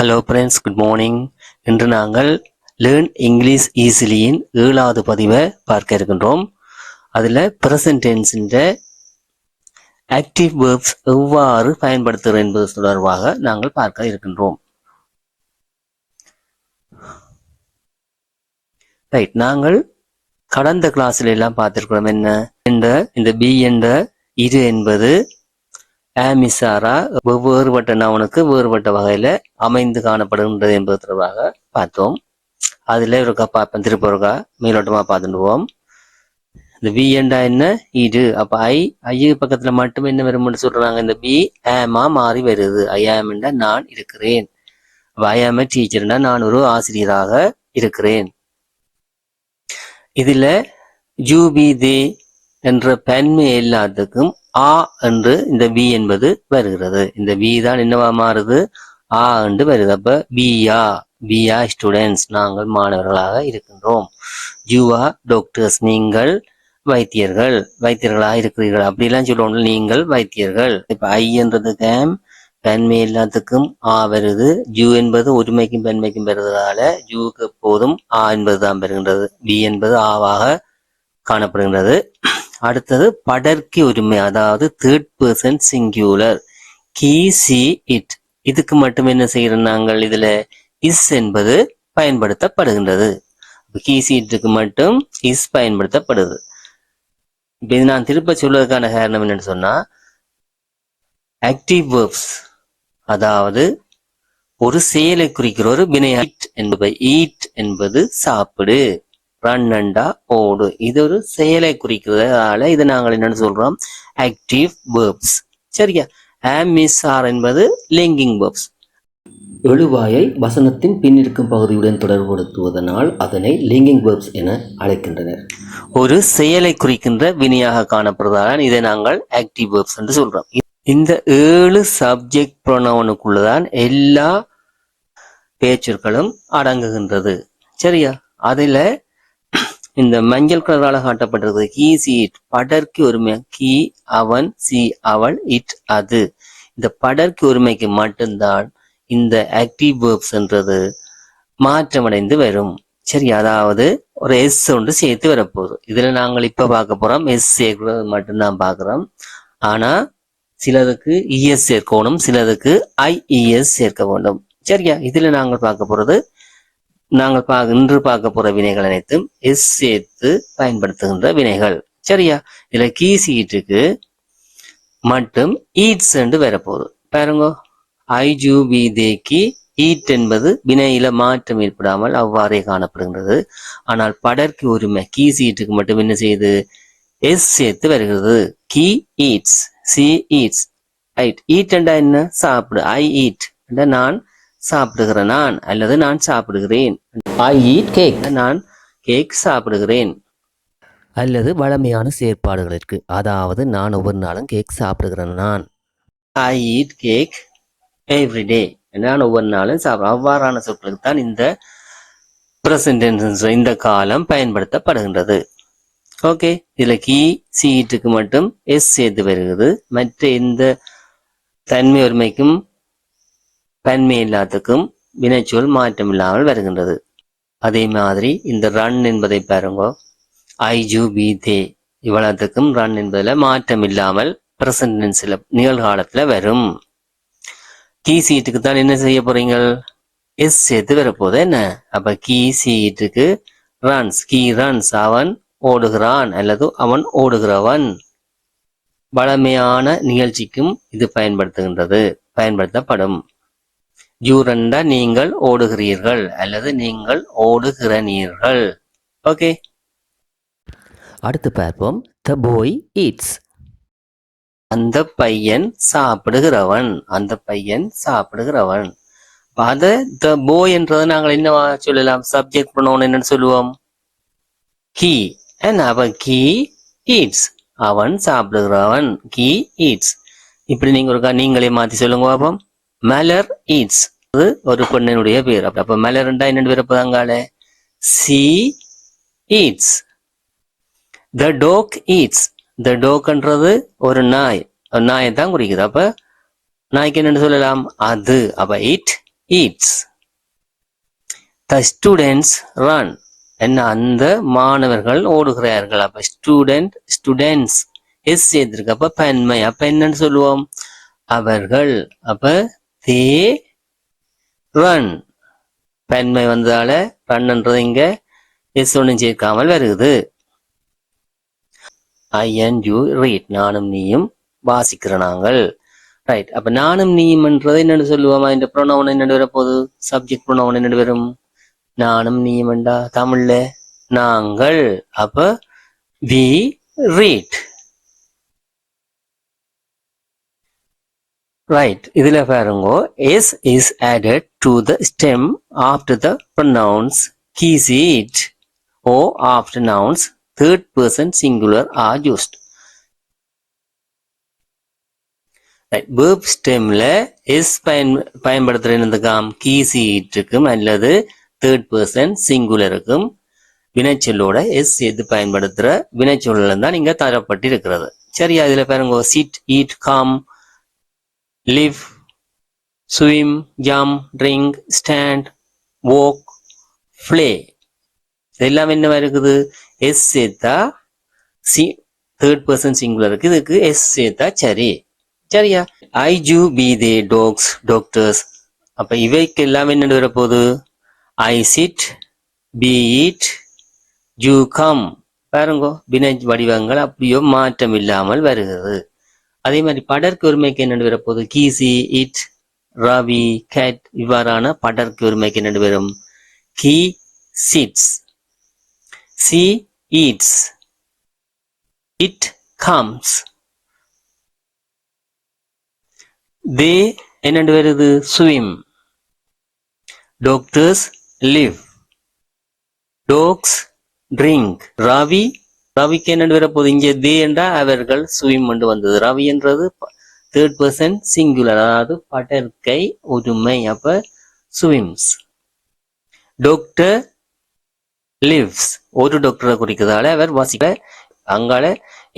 Hello friends, good morning. இன்று நாங்கள் learn English ஈஸிலியின் 7வது பதிவை பார்க்க இருக்கின்றோம். அதில் ப்ரெசன்ட் டென்ஸின் ஆக்டிவ் வேர்ப்ஸ் எவ்வாறு பயன்படுத்துகிறது என்பது தொடர்பாக நாங்கள் பார்க்க இருக்கின்றோம். ரைட், நாங்கள் கடந்த கிளாஸில் எல்லாம் பார்த்திருக்கிறோம். என்ன இந்த பி என்ற இது என்பது ஆமிசாரா வேறுபட்ட நவனுக்கு வேறுபட்ட வகையில அமைந்து காணப்படுகின்றது என்பது தொடர்பாக பார்த்தோம். அதுல இருக்கா பார்ப்போம், திருப்ப இருக்கா மேலோட்டமா பார்த்துடுவோம். இந்த பி என்றா என்ன? இது. அப்ப ஐ பக்கத்துல மட்டும் என்ன வரும்னு சொல்றாங்க, இந்த பி ஆமா மாறி வருது. ஐ ஆம் என்றா நான் இருக்கிறேன். ஐ ஆம் டீச்சர்னா நான் ஒரு ஆசிரியராக இருக்கிறேன். இதுல யூ பி தே என்ற பன்மை எல்லாத்துக்கும் ஆ என்று இந்த பி என்பது வருகிறது. இந்த பி தான் என்னவா மாறுது? ஆ என்று வருது. அப்ப பியா ஸ்டூடெண்ட்ஸ், நாங்கள் மாணவர்களாக இருக்கின்றோம். யூஆ டாக்டர்ஸ், நீங்கள் வைத்தியர்களாக இருக்கிறீர்கள். அப்படிலாம் சொல்லுவோம், நீங்கள் வைத்தியர்கள். இப்ப ஐ என்றது கேம் பன்மை எல்லாத்துக்கும் ஆ வருது. யூ என்பது ஒருமைக்கும் பன்மைக்கும் வருவதால யூக்கு எப்போதும் ஆ என்பதுதான் வருகின்றது. பி என்பது ஆவாக காணப்படுகின்றது. அடுத்தது படர்க்கி உரிமை, அதாவது third person singular. He she it, இதுக்கு மட்டும் என்ன செய்கிறோம் நாங்கள்? இதுல இஸ் என்பது பயன்படுத்தப்படுகின்றது. கீ சி இட்டுக்கு மட்டும் இஸ் பயன்படுத்தப்படுது. இப்ப இது நான் திருப்ப சொல்வதற்கான காரணம் என்னன்னு சொன்னா, ஆக்டிவ் வேர்ப்ஸ், அதாவது ஒரு செயலை குறிக்கிற ஒரு வினை. ஈட் என்பது சாப்பிடு, ரன் அண்டா ஓடு, இது ஒரு செயலை குறிக்கிறதால இது நாங்கள் என்னன்னு சொல்றோம்? Active verbs. சரியா? ஆம் இஸ் ஆர் என்பது லிங்கிங் வேர்ப்ஸ். எழுவாயை வசனத்தின் பின்னிருக்கும் பகுதியுடன் தொடர்புபடுத்துவதனால் அதனை லிங்கிங் வேர்ப்ஸ் என அழைக்கின்றனர். ஒரு செயலை குறிக்கின்ற வினையாக காணப்படுவதால் இதை நாங்கள் ஆக்டிவ் வேர்ப்ஸ் என்று சொல்றோம். இந்த 7 சப்ஜெக்ட் ப்ரொனவுனுக்குள்ளதான் எல்லா பேச்சொற்களும் அடங்குகின்றது. சரியா? அதுல இந்த மஞ்சள் கலரால காட்டப்பட்டிருக்கு கீ சி இட், படர்க்கு ஒருமை. கீ அவன், சி அவள், இட் அது. இந்த படர்க்கு ஒருமைக்கு மட்டும்தான் இந்த ஆக்டிவ் வேர்ப்ஸ் என்றது மாற்றமடைந்து வரும். சரி, அதாவது ஒரு எஸ் ஒன்று சேர்த்து வரப்போகுது. இதுல நாங்கள் இப்ப பார்க்க போறோம் எஸ் சேர்க்கிறது மட்டும்தான் பார்க்கிறோம். ஆனா சிலதுக்கு இஎஸ் சேர்க்கணும், சிலதுக்கு ஐஇஎஸ் சேர்க்க வேண்டும். சரியா? இதுல நாங்கள் பார்க்க போறது, நாங்கள் இன்று பார்க்க போற வினைகள் அனைத்தும் எஸ் சேர்த்து பயன்படுத்துகின்ற வினைகள். சரியா? இதுல கீ சீட்டுக்கு மட்டும் ஈட்ஸ் என்று வரப்போகுது. பாருங்க, ஐஜூபி தேக்கி ஈட் என்பது வினையில மாற்றம் ஏற்படாமல் அவ்வாறே காணப்படுகின்றது. ஆனால் படர்க்கு உரிமை கீ சீட்டுக்கு மட்டும் என்ன செய்யுது? எஸ் சேர்த்து வருகிறது. He eats, she eats. Right. Eat என்றா என்ன? சாப்பிடு. ஐ ஈட் என்ற நான் சாப்பிடுகிறேன், நான் அல்லது நான் சாப்பிடுகிறேன். ஐ ஈட் கேக், நான் கேக் சாப்பிடுகிறேன். அல்லது வளமையான செயற்பாடுகளிற்கு, அதாவது நான் ஒவ்வொரு நாளும் கேக் சாப்பிடுகிறேன். நான் ஐ ஈட் கேக் எவ்ரிடே, நான் ஒவ்வொரு நாளும் சாப்பிடுறேன். அவ்வாறான சொற்களுக்கு தான் இந்த பிரசன்ட் டென்ஸ், இந்த காலம் பயன்படுத்தப்படுகின்றது. ஓகே, இதுல கீ சீட்டுக்கு மட்டும் எஸ் சேர்த்து வருகிறது. மற்ற எந்த தன்மை ஒருமைக்கும் பன்மை எல்லாத்துக்கும் வினைச்சொல் மாற்றம் இல்லாமல் வருகின்றது. அதே மாதிரி இந்த ரன் என்பதை பாருங்க, ஐஜூ பி தே, இவ்வளவுக்கும் ரன் என்பதுல மாற்றம் இல்லாமல் பிரசன்ட் டென்ஸ்ல நிகழ்காலத்துல வரும். கீ சீட்டுக்கு தான் என்ன செய்ய போறீங்க? எஸ் சேர்த்து வரப்போது. என்ன? அப்ப கீ சீட்டுக்கு ரன்ஸ், கீ ரன்ஸ், அவன் ஓடுகிறான் அல்லது அவன் ஓடுகிறவன். வளமையான நிகழ்ச்சிக்கும் இது பயன்படுத்தப்படும். யூரண்டா நீங்கள் ஓடுகிறீர்கள் அல்லது நீங்கள் ஓடுகிறீர்கள். ஓகே, அடுத்து பார்ப்போம். The boy eats, அந்த பையன் சாப்பிடுகிறவன், அந்த பையன் சாப்பிடுகிறவன். அத the boy என்றதை நாங்கள் என்னவா சொல்லலாம்? சப்ஜெக்ட் ப்ரொனவுன் என்னன்னு சொல்லுவோம்? he. என்ன? அவ he eats, அவன் சாப்பிடுகிறவன். he eats. இப்படி நீங்களே மாத்தி சொல்லுங்க பாப்போம். மலர் ஈட்ஸ், ஒரு பெண்ணினுடைய பேர். அப்ப மலர்ண்டா என்னென்னு பேரப்பதாங்கால சி ஈட்ஸ். த டாக் ஈட்ஸ், த டாக்ன்றது ஒரு நாய், ஒரு நாயை தான் குறிக்குது. அப்ப நாய்க்கு என்னன்னு சொல்லலாம்? அது. அப்ப it eats. The students run. என்ன அந்த மாணவர்கள் ஓடுகிறார்கள். அப்ப ஸ்டூடெண்ட்ஸ் எஸ் சேர்த்திருக்கு. அப்ப பன்மை. அப்ப என்னன்னு சொல்லுவோம்? அவர்கள். அப்ப they run. பன்மை வந்ததால ரன்ன்றது இங்க எஸ் ஒன்னும் சேர்க்காமல் வருது. I and you read. நானும் நீயும் வாசிக்கிற நாங்கள். ரைட். அப்ப நானும் நீயும்ன்றது என்னன்னு சொல்லுவோமா? இந்த ப்ரொனவுன் என்னென்னு வர போகுது? சப்ஜெக்ட் ப்ரொனவுன் என்னென்னு வரும்? நானும் நீயும்டா தமிழ்ல நாங்கள். அப்ப we read. ரைட். இதுல பாருங்க, s is added to the stem after the pronouns he, it or after nouns third person singular are used. verb stemல s பயன்படுத்துற என்னதுக்காம்? he, it க்கும் அல்லது தேர்ட் பர்சன் சிங்குலருக்கும் வினைச்சொல்லோட எஸ் எது பயன்படுத்துற வினைச்சொல்ல தான் இங்க தரப்பட்டிருக்கிறது. சரியா? இதுல பாருங்க, sit, eat, come, live, swim, jump, drink, stand, walk, play இதெல்லாம் என்னவா இருக்குது? எஸ் சேர்த்தா தேர்ட் பர்சன் சிங்குலருக்கு இதுக்கு எஸ் சேர்த்தா சரி. சரியா? I, you, P, they, docs, doctors. அப்ப இவைக்கு எல்லாம் என்ன வரப்போகுது? I sit, be eat, you come. பாருங்க, வினை வடிவங்கள் அப்படியோ மாற்றம் இல்லாமல் வருகிறது. அதே மாதிரி படர்க்கு ஒருமைக்கு என்ன வரப்போகுது? கீசி, இட், ரவி, கேட் இவ்வாறான படர்க்கு ஒருமைக்கு என்ன வரும்? he sits, she eats, it comes. they என்ன வருது? swim, doctors live, dogs drink. ரவிக்கு என்ன வரப்போகுது? இங்கே தே என்றா அவர்கள் ஸ்விம் என்று வந்தது. ரவி என்றது தேர்ட் பர்சன் சிங்குலர், அதாவது படற்கை ஒருமை. அப்ப ஸ்விம்ஸ். டாக்டர் லிவ்ஸ், ஒரு டாக்டரை குறிக்கிறதால அவர் வாசிக்க. அங்கால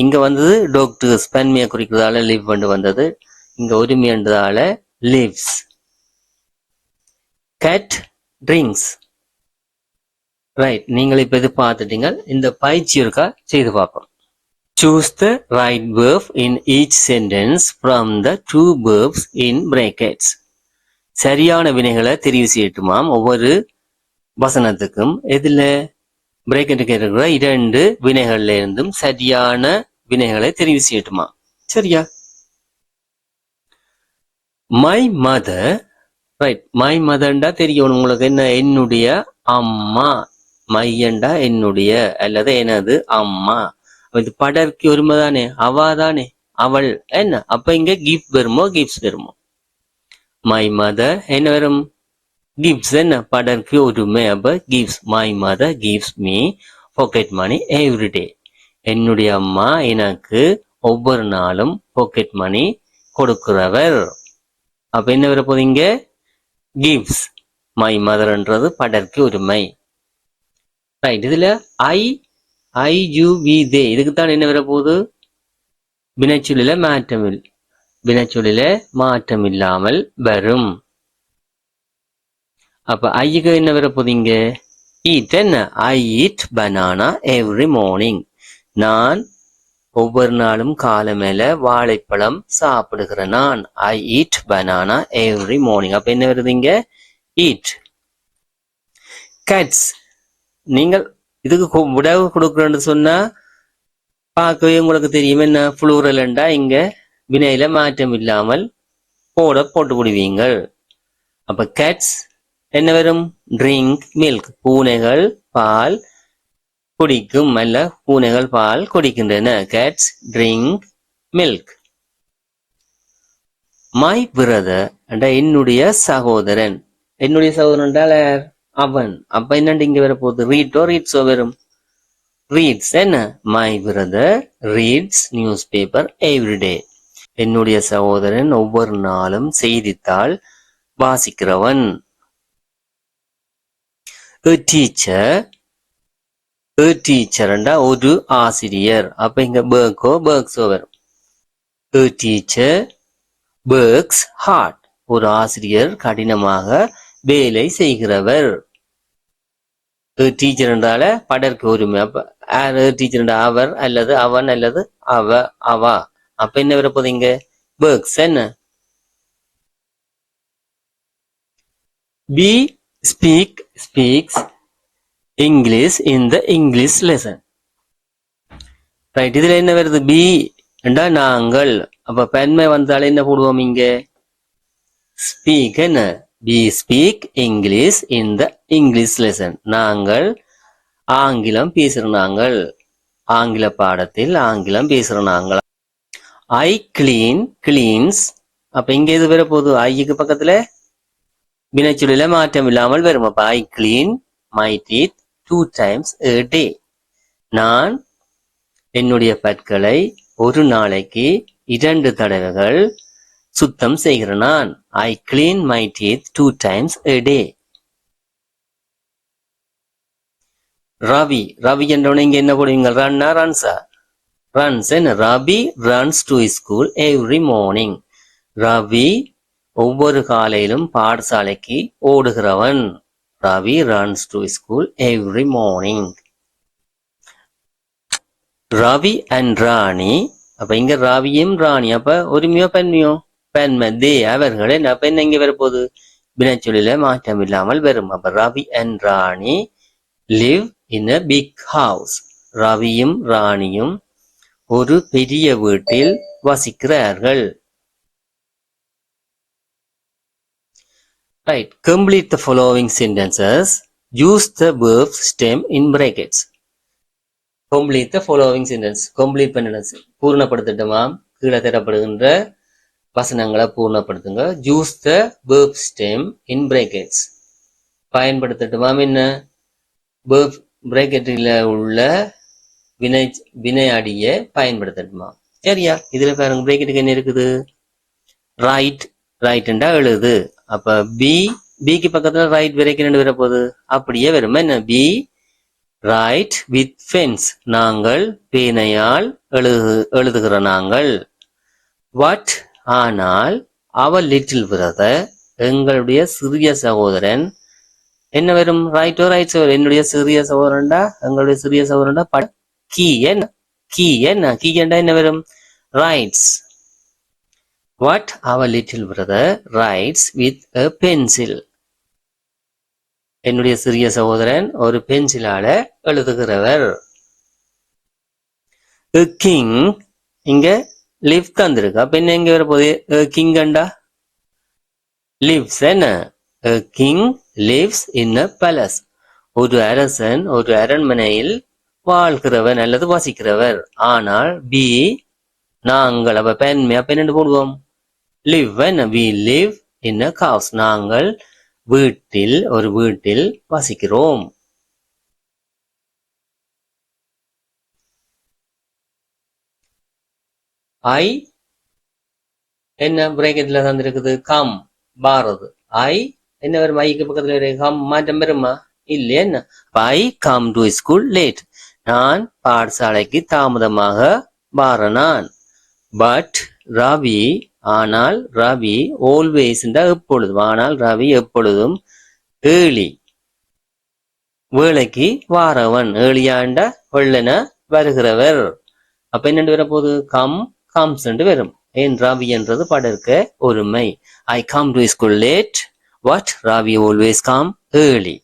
இங்க வந்தது டாக்டர்ஸ் பன்மையை குறிக்கிறதால லிவ் என்று வந்தது. இங்க ஒருமை என்றதால லிவ்ஸ். cat drinks. ரைட். நீங்கள் இப்ப இது பார்த்துட்டீங்க. இந்த பயிற்சி இருக்கா செய்து பார்ப்போம். Choose the right verb in each sentence from the two verbs in brackets. சரியான வினைகளை தெரிவு செய்யட்டுமாம் ஒவ்வொரு வசனத்துக்கும். எதுல? பிரேக்கெட்டுக்கு இருக்கிற இரண்டு வினைகள்ல இருந்தும் சரியான வினைகளை தெரிவு செய்யட்டுமா. சரியா? My mother. ரைட். மை மதர்ண்டா தெரியும் உங்களுக்கு. என்ன? என்னுடைய அம்மா. மையண்டா என்னுடைய அல்லது எனது அம்மா. இது படர்க்கு ஒருமை தானே, அவா தானே, அவள். என்ன? அப்ப இங்க கிஃப்ட் வருமோ கிஃப்ட்ஸ் வருமோ? மை மதர் என்ன வரும்? கிஃப்ட்ஸ். என்ன? படர்க்கு ஒருமை. அப்ப gifts. My mother gives me pocket money every டே. என்னுடைய அம்மா எனக்கு ஒவ்வொரு நாளும் பாக்கெட் மணி கொடுக்கிறவர். அப்ப என்ன வரப்போகுது? இங்க gives. மை மதர்ன்றது படர்க்கு ஒருமை. ரைட். இதுல ஐ, யூ, வி, தே இதுக்குத்தான் என்ன வர போகுது? வினைச்சொல்லில மாற்றம் இல்லாமல் வரும். அப்ப ஐக்கு என்ன வர போகுது? இங்க ஈட். என்ன? I eat banana every morning. நான் ஒவ்வொரு நாளும் காலை மேல வாழைப்பழம் சாப்பிடுகிறேன். நான் I eat banana every morning. அப்ப என்ன வருது? இங்க ஈட். cats. நீங்கள் இதுக்கு விடவு கொடுக்குறேன்னு சொன்னா பார்க்கவே உங்களுக்கு தெரியும். என்ன? புளூரல்ண்டா இங்க வினையில மாற்றம் இல்லாமல் போட்டு விடுவீங்கள். அப்ப cats என்ன வரும்? Drink milk. பூனைகள் பால் குடிக்கும். அல்ல, பூனைகள் பால் குடிக்கின்றன. cats drink milk. My brother என்ற என்னுடைய சகோதரன். என்னுடைய சகோதரன் என்றால் அவன். அப்ப என்னண்டு இங்க வர போகுது? ரீட்டோ ரீட்ஸோ வரும்? ரீட்ஸ். என்ன? My brother reads news paper everyday. என்னுடைய சகோதரன் ஒவ்வொரு நாளும் செய்தித்தாள் வாசிக்கிறவன். டீச்சர்ண்டா ஒரு ஆசிரியர். அப்ப இங்க பேர்க்ஸோ வரும். Teacher works hard. ஒரு ஆசிரியர் கடினமாக வேலை செய்கிறவர். டீச்சர் என்றால படருக்கு ஒருமை. அப்ப டீச்சர் அவர் அல்லது அவன் அல்லது அவா. அப்ப என்ன வரப்போகுது இங்க? ஒர்க்ஸ். என்ன? We speaks English in the English lesson. Right. இதுல என்ன வருது? பி என்றா நாங்கள். அப்ப பெண்மை வந்தாலே என்ன போடுவோம் இங்க? ஸ்பீக். என்ன? We speak English in the English lesson. நாங்கள் ஆங்கிலம் பேசுற நாங்கள். ஆங்கில பாடத்தில் ஆங்கிலம் பேசுற நாங்கள். I cleans. அப்ப இங்க எது வர போகுது? ஐக்கு பக்கத்துல வினைச்சொல்லில மாற்றம் இல்லாமல் வரும். அப்ப ஐ clean my teeth 2 times a day. நான் என்னுடைய பற்களை ஒரு நாளைக்கு 2 தடவைகள் சுத்தம் செய்கிறேன். நான் I clean my teeth 2 times a day. Ravi என்றவன இங்க என்ன போடுவீங்க? ரன்னா ரன்ஸா? ரன்ஸ். என்ன? Ravi runs to school every morning. Ravi ஒவ்வொரு காலையிலும் பாடசாலைக்கு ஓடுகிறவன். Ravi runs to school every morning. Ravi and Rani. அப்ப இங்க ரவியும் ராணி. அப்ப ஒருமையோ பெண்மையோ? பெண்மை. தே அவர்கள். அப்ப என்ன இங்க வரப்போகுது? வினைச்சொல்லில மாற்றம் இல்லாமல் வரும். அப்ப Ravi and Rani live in a big house. ரவியும் ராணியும் ஒரு பெரிய வீட்டில் வசிக்கிறார்கள். Right. Complete the following sentences. Use the verb stem in brackets. Complete the following sentence. Complete பண்ணுங்க. பூர்ணப்படுத்தட்டுமா? கீழே தரப்படுகின்ற வசனங்களை பூர்ணப்படுத்துங்க. Use the verb stem in brackets. பயன்படுத்தட்டுமா? என்ன? verb bracketல உள்ள வினையடியை பயன்படுத்தட்டுமா? சரியா? இதுல பாருங்க, bracketக்கு என்ன இருக்குது? ரைட்ண்டா எழுது. அப்ப பிக்கு பக்கத்துல ரைட் வரைக்கும் ரெண்டு வர போகுது. அப்படியே வரும். என்ன? We write with pens. நாங்கள் பேனையால் எழுதுகிற நாங்கள். வாட்? ஆனால். அவர் லிட்டில் பிரதர் எங்களுடைய சிறிய சகோதரன். என்ன வரும்? ரைட்டோ ரைட்ஸ் வரும். என்னுடைய சிறிய சகோதரன்டா, எங்களுடைய சிறிய சகோதரன்டா கீ. என்ன? கீ என்றா என்ன வரும்? Rights. What? Our little brother writes with a pencil. என்னுடைய சிறிய சகோதரன் ஒரு பென்சிலால எழுதுகிறவர். A king. இங்க live தந்திருக்கு. அப்ப என்ன இங்க வரப்போகுது? king அண்டா lives. என்ன? A king lives in a palace. ஒரு அரசன் ஒரு அரண்மனையில் வாழ்கிறவன் அல்லது வசிக்கிறவர். ஆனால் பி நாங்கள். அப்ப பெண்மை. அப்ப என்ன போடுவோம்? live. we live in a house. நாங்கள் ஒரு வீட்டில் வசிக்கிறோம். ஐ என்ன பிரேக்கெட்ல தந்திருக்குது? கம் பாரது. ஐ என்ன வரும்? ஐக்கு பக்கத்துல கம் மாற்றம் வருமா? இல்லையா? என்ன? I come to school late. நான் பாடசாலைக்கு தாமதமாக வாரனான். பட் ரவி ஆனால் ரவி ஆல்வேஸ் எப்பொழுதும். ஆனால் ரவி எப்பொழுதும் ஏர்லி வேலைக்கு வாரவன். ஏர்லியாண்டா வெள்ளன வருகிறவர். அப்ப என்ன வர போகுது? கம்ஸ் வரும். ஏன்? ரவி என்றது படர்க்க ஒருமை. I come to school late. What? Ravi always come early.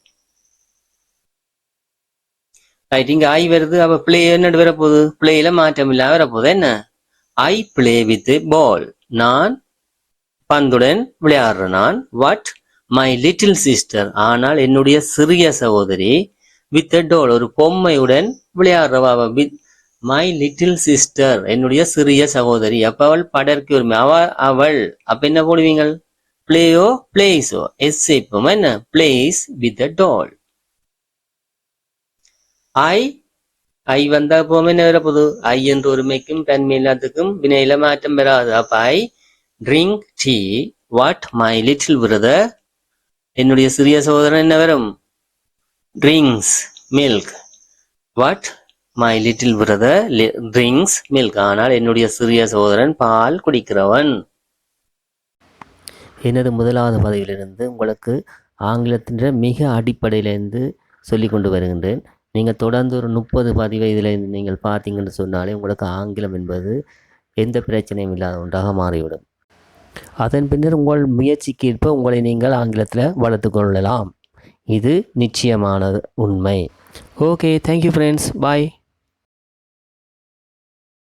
Right. இங்க ஐ வருது. அப்ப பிளே என்ன வர போகுது? பிளேல மாற்றம் இல்ல வரப்போகுது. என்ன? ஐ பிளே வித் பால். நான் பந்துடன் விளையாடுறேன். நான். வாட்? My little sister. ஆனால் என்னுடைய சிறிய சகோதரி வித் டால் ஒரு பொம்மையுடன் விளையாடுறவா. வித் மை லிட்டில் சிஸ்டர் என்னுடைய சிறிய சகோதரி. அப்ப அவள் படர்க்கு ஒரு அவள். அப்ப என்ன போடுவீங்க? பிளேயோ பிளேஸோ? எஸ் இப்போ என்ன? பிளேஸ் வித் டால். ஐ வந்தா போமே என்ன வரப்போகுது? ஐ என்ற ஒருமைக்கும் தன்மை எல்லாத்துக்கும் வினையில மாற்றம் பெறாது. அப்ப ஐ drink tea. What? My little brother என்னுடைய சிறிய சகோதரன் என்ன வரும்? Drinks milk. What? My little brother drinks milk. ஆனால் என்னுடைய சிறிய சகோதரன் பால் குடிக்கிறவன். எனது முதலாவது பதிவிலிருந்து உங்களுக்கு ஆங்கிலத்தின் மிக அடிப்படையிலேருந்து சொல்லி கொண்டு வருகின்றேன். நீங்கள் தொடர்ந்து ஒரு 30 பதிவை இதில் நீங்கள் பார்த்தீங்கன்னு சொன்னாலே உங்களுக்கு ஆங்கிலம் என்பது எந்த பிரச்சனையும் இல்லாத ஒன்றாக மாறிவிடும். அதன் பின்னர் உங்கள் முயற்சிக்கு ஏற்ப உங்களை நீங்கள் ஆங்கிலத்தில் வளர்த்து கொள்ளலாம். இது நிச்சயமான உண்மை. ஓகே, தேங்க்யூ ஃப்ரெண்ட்ஸ், பாய்.